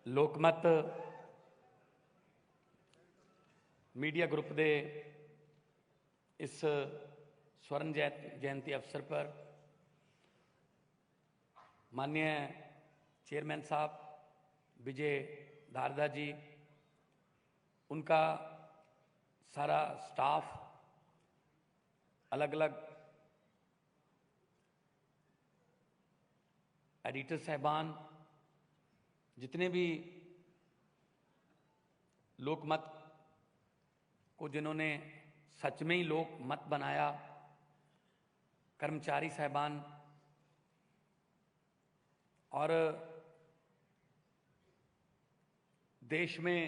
लोकमत media group के इस स्वर्ण जयंती अवसर पर माननीय चेयरमैन साहब विजय दारदा जी, उनका सारा स्टाफ, अलग अलग एडिटर साहबान, जितने भी लोकमत को जिन्होंने सच में ही लोकमत बनाया, कर्मचारी साहबान और देश में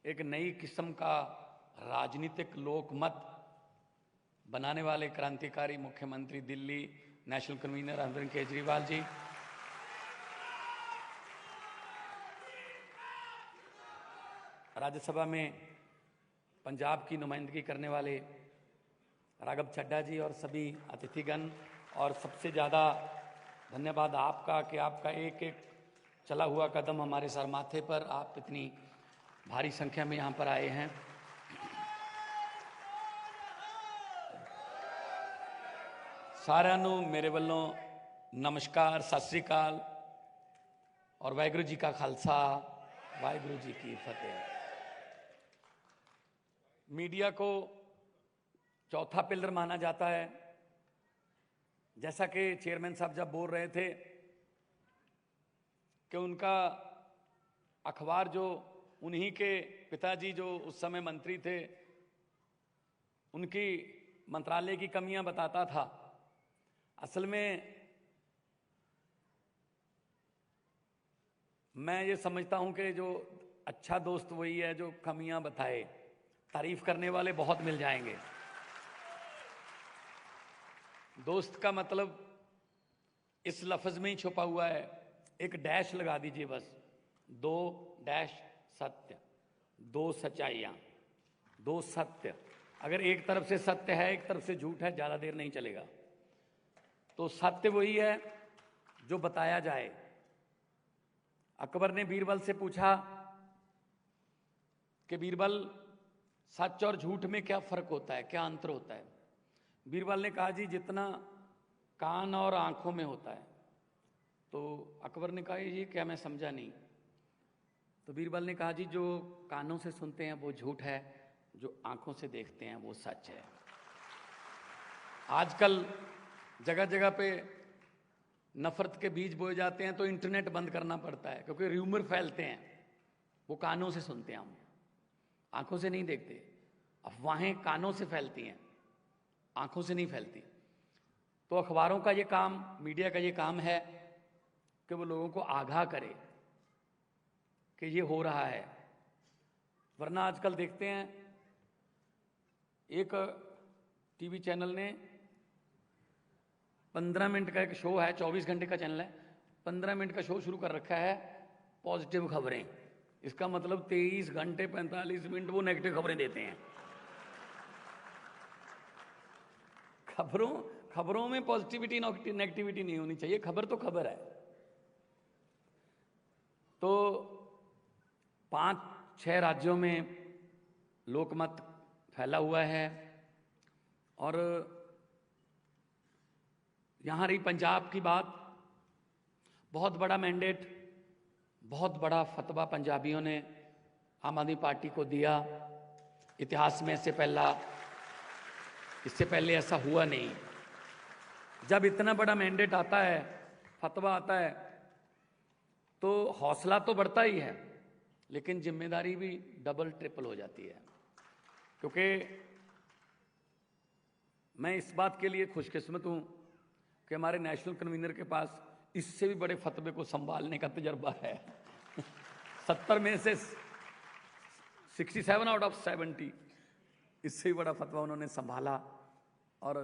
एक नई किस्म का राजनीतिक लोकमत बनाने वाले क्रांतिकारी मुख्यमंत्री दिल्ली नेशनल कन्वीनर अरविंद केजरीवाल जी, राज्यसभा में पंजाब की नुमाइंदगी करने वाले राघव चड्ढा जी और सभी अतिथिगण, और सबसे ज़्यादा धन्यवाद आपका कि आपका एक एक चला हुआ कदम हमारे सर माथे पर, आप इतनी भारी संख्या में यहाँ पर आए हैं। सारिਆਂ ਨੂੰ मेरे ਵੱਲੋਂ नमस्कार, सत श्री अकाल और वाहिगुरू जी का खालसा, वाहिगुरू जी की फतेह। मीडिया को चौथा पिलर माना जाता है। जैसा कि चेयरमैन साहब जब बोल रहे थे कि उनका अखबार, जो उन्हीं के पिताजी जो उस समय मंत्री थे, उनकी मंत्रालय की कमियां बताता था। असल में मैं ये समझता हूं कि जो अच्छा दोस्त वही है जो कमियां बताए। तारीफ करने वाले बहुत मिल जाएंगे। दोस्त का मतलब इस लफ्ज में ही छुपा हुआ है। एक डैश लगा दीजिए बस, 2 डैश सत्य, 2 सच्चाइयां, 2 सत्य। अगर एक तरफ से सत्य है, एक तरफ से झूठ है, ज्यादा देर नहीं चलेगा। तो सत्य वही है जो बताया जाए। अकबर ने बीरबल से पूछा कि बीरबल, सच और झूठ में क्या फर्क होता है, क्या अंतर होता है? बीरबल ने कहा, जी जितना कान और आंखों में होता है। तो अकबर ने कहा, ये क्या, मैं समझा नहीं। तो बीरबल ने कहा, जी जो कानों से सुनते हैं वो झूठ है, जो आंखों से देखते हैं वो सच है। आजकल जगह जगह पे नफरत के बीज बोए जाते हैं तो इंटरनेट बंद करना पड़ता है, क्योंकि र्यूमर फैलते हैं। वो कानों से सुनते हैं, हम आंखों से नहीं देखते। अफवाहें कानों से फैलती हैं, आंखों से नहीं फैलती। तो अखबारों का ये काम, मीडिया का ये काम है कि वो लोगों को आगाह करे कि ये हो रहा है। वरना आजकल देखते हैं, एक टीवी चैनल ने 15 मिनट का एक शो है, 24 घंटे का चैनल है, 15 मिनट का शो शुरू कर रखा है पॉजिटिव खबरें। इसका मतलब 23 घंटे 45 मिनट वो नेगेटिव खबरें देते हैं। खबरों में पॉजिटिविटी नेगेटिविटी नहीं होनी चाहिए। खबर तो खबर है। तो 5-6 राज्यों में लोकमत फैला हुआ है, और यहां रही पंजाब की बात। बहुत बड़ा मैंडेट, बहुत बड़ा फतवा पंजाबियों ने आम आदमी पार्टी को दिया। इतिहास में इससे पहले ऐसा हुआ नहीं। जब इतना बड़ा मैंडेट आता है, फतवा आता है, तो हौसला तो बढ़ता ही है, लेकिन जिम्मेदारी भी डबल ट्रिपल हो जाती है। क्योंकि मैं इस बात के लिए खुशकिस्मत हूं कि हमारे नेशनल कन्वीनर के पास इससे भी बड़े फतवे को संभालने का तजर्बा है। 70 में से 67 आउट ऑफ 70 इससे भी बड़ा फतवा उन्होंने संभाला, और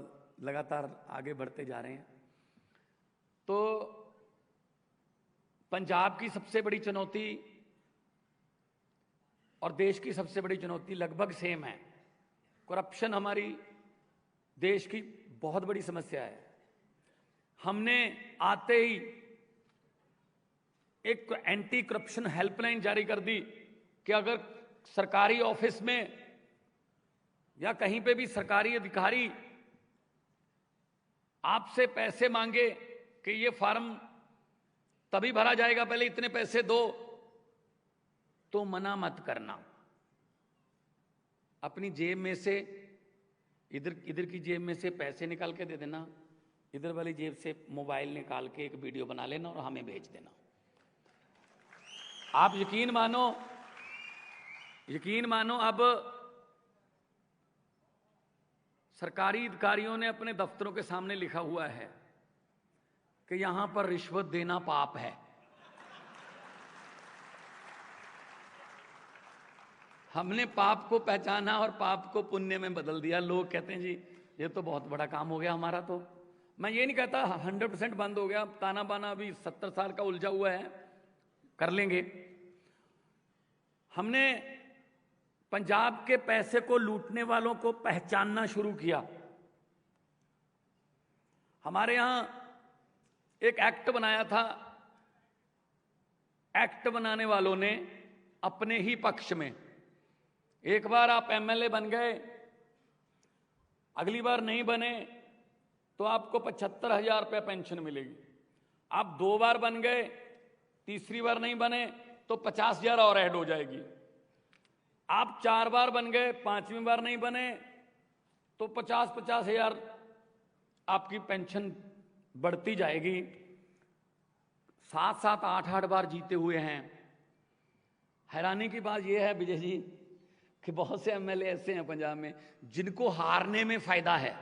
लगातार आगे बढ़ते जा रहे हैं। तो पंजाब की सबसे बड़ी चुनौती और देश की सबसे बड़ी चुनौती लगभग सेम है। करप्शन हमारी देश की बहुत बड़ी समस्या है। हमने आते ही एक एंटी करप्शन हेल्पलाइन जारी कर दी कि अगर सरकारी ऑफिस में या कहीं पे भी सरकारी अधिकारी आपसे पैसे मांगे कि ये फॉर्म तभी भरा जाएगा, पहले इतने पैसे दो, तो मना मत करना। अपनी जेब में से इधर की जेब में से पैसे निकाल के दे देना, इधर वाली जेब से मोबाइल निकाल के एक वीडियो बना लेना और हमें भेज देना। आप यकीन मानो अब सरकारी अधिकारियों ने अपने दफ्तरों के सामने लिखा हुआ है कि यहां पर रिश्वत देना पाप है। हमने पाप को पहचाना और पाप को पुण्य में बदल दिया। लोग कहते हैं जी ये तो बहुत बड़ा काम हो गया हमारा। तो मैं ये नहीं कहता 100% बंद हो गया, ताना बाना अभी 70 साल का उलझा हुआ है, कर लेंगे। हमने पंजाब के पैसे को लूटने वालों को पहचानना शुरू किया। हमारे यहां एक एक्ट बनाया था, एक्ट बनाने वालों ने अपने ही पक्ष में, एक बार आप एमएलए बन गए, अगली बार नहीं बने तो आपको 75,000 रुपये पेंशन मिलेगी। आप 2 बार बन गए, तीसरी बार नहीं बने तो 50,000 और ऐड हो जाएगी। आप 4 बार बन गए, 5वीं बार नहीं बने तो 50,000 आपकी पेंशन बढ़ती जाएगी। 7-7, 8-8 बार जीते हुए हैं। हैरानी की बात यह है विजय जी कि बहुत से एमएलए ऐसे हैं पंजाब में जिनको हारने में फायदा है,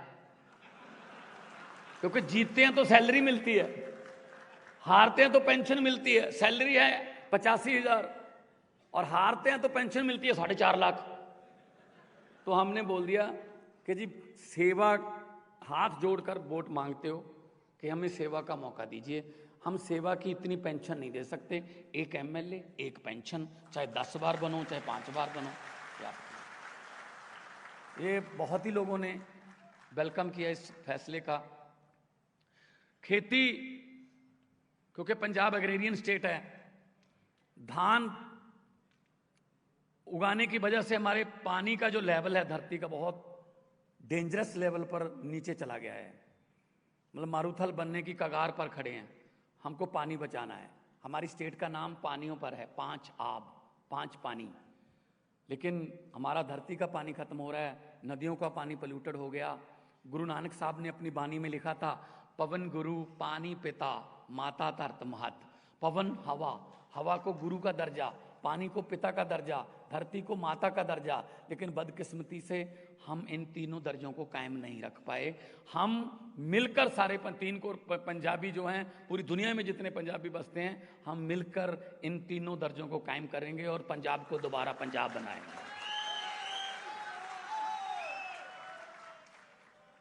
क्योंकि जीतते हैं तो सैलरी मिलती है, हारते हैं तो पेंशन मिलती है। सैलरी है 85,000 और हारते हैं तो पेंशन मिलती है 4.5 लाख। तो हमने बोल दिया कि जी सेवा, हाथ जोड़कर वोट मांगते हो कि हमें सेवा का मौका दीजिए, हम सेवा की इतनी पेंशन नहीं दे सकते। एक एमएलए एक पेंशन, चाहे 10 बार बनो चाहे 5 बार बनो। ये बहुत ही लोगों ने वेलकम किया इस फैसले का। खेती, क्योंकि पंजाब एग्रेरियन स्टेट है, धान उगाने की वजह से हमारे पानी का जो लेवल है धरती का बहुत डेंजरस लेवल पर नीचे चला गया है। मतलब मारूथल बनने की कगार पर खड़े हैं। हमको पानी बचाना है। हमारी स्टेट का नाम पानियों पर है, 5 आब, 5 पानी। लेकिन हमारा धरती का पानी खत्म हो रहा है, नदियों का पानी पोल्यूटेड हो गया। गुरु नानक साहब ने अपनी बानी में लिखा था, पवन गुरु पानी पिता माता धरत महत। पवन हवा, हवा को गुरु का दर्जा, पानी को पिता का दर्जा, धरती को माता का दर्जा। लेकिन बदकिस्मती से हम इन तीनों दर्जों को कायम नहीं रख पाए। हम मिलकर सारे 3 को पंजाबी जो हैं, पूरी दुनिया में जितने पंजाबी बसते हैं, हम मिलकर इन तीनों दर्जों को कायम करेंगे और पंजाब को दोबारा पंजाब बनाएंगे।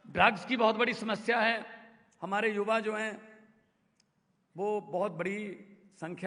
ड्रग्स की बहुत बड़ी समस्या है। हमारे युवा जो हैं वो बहुत बड़ी संख्या